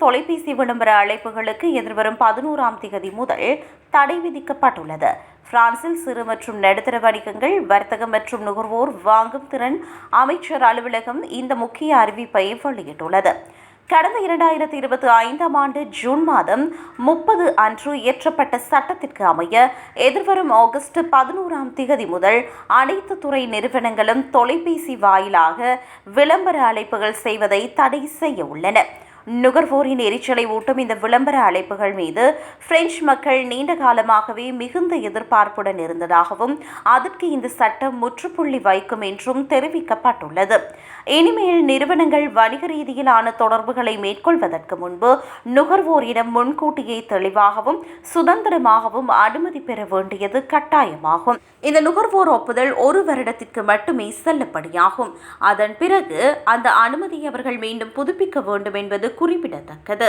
தொலைபேசி விளம்பர அழைப்புகளுக்கு எதிர்வரும் 11ஆம் தேதி முதல் தடை விதிக்கப்பட்டுள்ளது. பிரான்சில் சிறு மற்றும் நடுத்தர வணிகங்கள், வர்த்தகம் மற்றும் நுகர்வோர் வாங்கும் திறன் அமைச்சர் அலுவலகம் இந்த முக்கிய அறிவிப்பை வெளியிட்டுள்ளது. கடந்த 2025ஆம் ஆண்டு ஜூன் மாதம் 30 அன்று இயற்றப்பட்ட சட்டத்திற்கு அமைய எதிர்வரும் ஆகஸ்ட் 11ஆம் தேதி முதல் அனைத்து துறை நிறுவனங்களும் தொலைபேசி வாயிலாக விளம்பர அழைப்புகள் செய்வதை தடை செய்ய உள்ளன. நுகர்வோரின் எரிச்சலை ஊட்டும் இந்த விளம்பர அழைப்புகள் மீது பிரெஞ்சு மக்கள் நீண்ட காலமாகவே மிகுந்த எதிர்பார்ப்புடன் இருந்ததாகவும் அதற்கு இந்த சட்டம் முற்றுப்புள்ளி வைக்கும் என்றும் தெரிவிக்கப்பட்டுள்ளது. இனிமேல் நிறுவனங்கள் வணிக ரீதியிலான தொடர்புகளை மேற்கொள்வதற்கு முன்பு நுகர்வோரிடம் முன்கூட்டியே தெளிவாகவும் சுதந்திரமாகவும் அனுமதி பெற வேண்டியது கட்டாயமாகும். இந்த நுகர்வோர் ஒப்புதல் 1 வருடத்திற்கு மட்டுமே செல்லுபடியாகும். அதன் பிறகு அந்த அனுமதியை அவர்கள் மீண்டும் புதுப்பிக்க வேண்டும் என்பது குறிப்பிடத்தக்கது.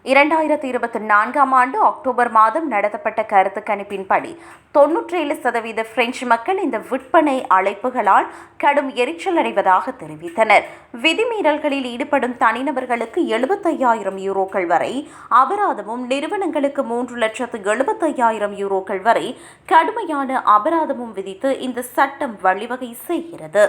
2024ஆம் ஆண்டு அக்டோபர் மாதம் நடத்தப்பட்ட கருத்து கணிப்பின்படி 97% பிரெஞ்சு மக்கள் இந்த விற்பனை அழைப்புகளால் கடும் எரிச்சல் அடைவதாக தெரிவித்தனர். விதிமீறல்களில் ஈடுபடும் தனிநபர்களுக்கு 75,000 யூரோக்கள் வரை அபராதமும், நிறுவனங்களுக்கு 3,75,000 யூரோக்கள் வரை கடுமையான அபராதமும் விதித்து இந்த சட்டம் வழிவகை செய்கிறது.